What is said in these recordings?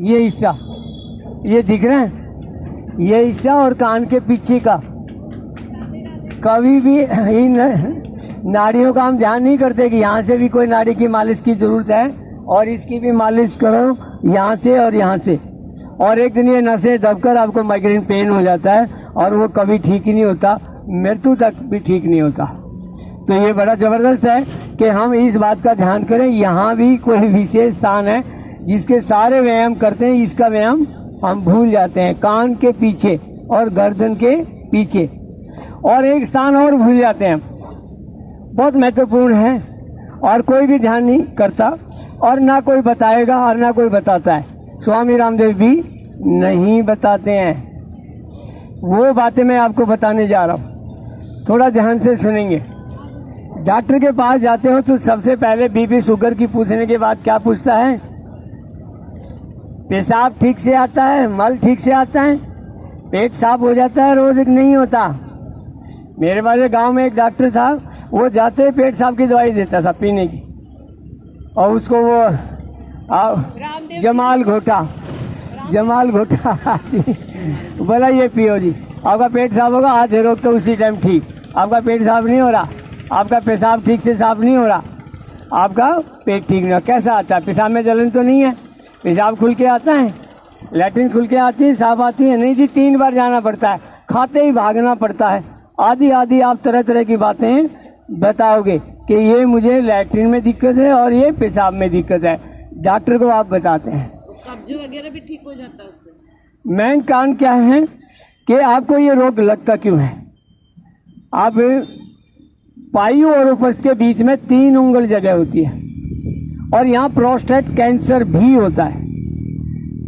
ये हिस्सा, ये दिख रहे हैं, ये हिस्सा और कान के पीछे का। कभी भी इन नाड़ियों का हम ध्यान नहीं करते कि यहाँ से भी कोई नाड़ी की मालिश की जरूरत है और इसकी भी मालिश करो यहाँ से और यहाँ से। और एक दिन ये नसें दबकर आपको माइग्रेन पेन हो जाता है और वो कभी ठीक ही नहीं होता, मृत्यु तक भी ठीक नहीं होता। तो ये बड़ा ज़बरदस्त है कि हम इस बात का ध्यान करें। यहाँ भी कोई विशेष स्थान है जिसके सारे व्यायाम करते हैं, इसका व्यायाम हम भूल जाते हैं, कान के पीछे और गर्दन के पीछे। और एक स्थान और भूल जाते हैं, बहुत महत्वपूर्ण है और कोई भी ध्यान नहीं करता और ना कोई बताएगा और ना कोई बताता है। स्वामी रामदेव भी नहीं बताते हैं। वो बातें मैं आपको बताने जा रहा हूँ, थोड़ा ध्यान से सुनेंगे। डॉक्टर के पास जाते हो तो सबसे पहले बीपी शुगर की पूछने के बाद क्या पूछता है? पेशाब ठीक से आता है, मल ठीक से आता है, पेट साफ हो जाता है रोज? नहीं होता। मेरे वाले गांव में एक डॉक्टर था, वो जाते पेट साफ की दवाई देता था पीने की, और उसको वो जमाल घोटा बोला ये पियो जी, आपका पेट साफ होगा। आधे रोग तो उसी टाइम ठीक। आपका पेट साफ नहीं हो रहा, आपका पेशाब ठीक से साफ नहीं हो रहा, आपका पेट ठीक नहीं हो। कैसा आता है? पेशाब में जलन तो नहीं है, पेशाब खुल के आता है, लैट्रिन खुल के आती है, साफ आती है? नहीं जी, 3 बार जाना पड़ता है, खाते ही भागना पड़ता है। आदि आप तरह तरह की बातें बताओगे कि ये मुझे लैट्रिन में दिक्कत है और ये पेशाब में दिक्कत है, डॉक्टर को आप बताते हैं। कब्ज वगैरह भी ठीक हो जाता है उससे। मेन कारण क्या है कि आपको ये रोग लगता क्यों है? आप पायु और उपस्थ के बीच में 3 उंगल जगह होती है और यहाँ प्रोस्टेट कैंसर भी होता है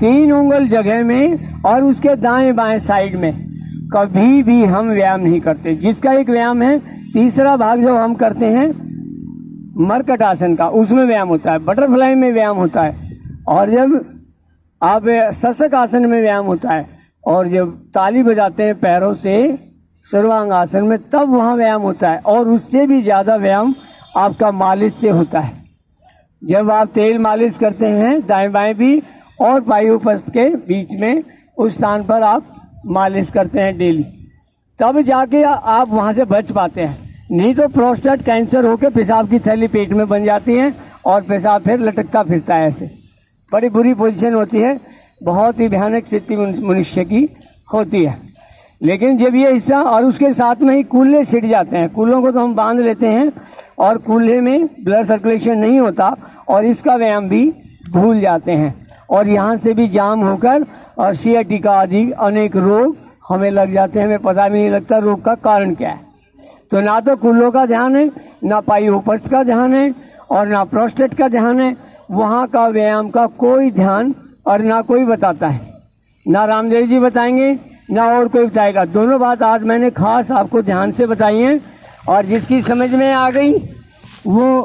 3 उंगल जगह में। और उसके दाएं बाएं साइड में कभी भी हम व्यायाम नहीं करते, जिसका एक व्यायाम है। तीसरा भाग जो हम करते हैं मरकट आसन का, उसमें व्यायाम होता है, बटरफ्लाई में व्यायाम होता है, और जब आप शशक आसन में व्यायाम होता है, और जब ताली बजाते हैं पैरों से सर्वांग आसन में, तब वहाँ व्यायाम होता है। और उससे भी ज़्यादा व्यायाम आपका मालिश से होता है। जब आप तेल मालिश करते हैं दाएं बाएं भी और पायु उपस्थ के बीच में, उस स्थान पर आप मालिश करते हैं डेली, तब जाके आप वहाँ से बच पाते हैं। नहीं तो प्रोस्टेट कैंसर होकर पेशाब की थैली पेट में बन जाती है और पेशाब फिर लटकता फिरता है, ऐसे बड़ी बुरी पोजीशन होती है, बहुत ही भयानक स्थिति मनुष्य की होती है। लेकिन जब ये हिस्सा और उसके साथ में ही कूल्हे छिड़ जाते हैं, कूल्हों को तो हम बांध लेते हैं और कूल्हे में ब्लड सर्कुलेशन नहीं होता और इसका व्यायाम भी भूल जाते हैं, और यहाँ से भी जाम होकर और सियाटिका आदि अनेक रोग हमें लग जाते हैं, हमें पता भी नहीं लगता रोग का कारण क्या है। तो ना तो कूल्हों का ध्यान है, ना पायु उपस्थ का ध्यान है, और ना प्रोस्टेट का ध्यान है। वहाँ का व्यायाम का कोई ध्यान और ना कोई बताता है, ना रामदेव जी बताएंगे ना और कोई बताएगा। दोनों बात आज मैंने खास आपको ध्यान से बताई हैं, और जिसकी समझ में आ गई वो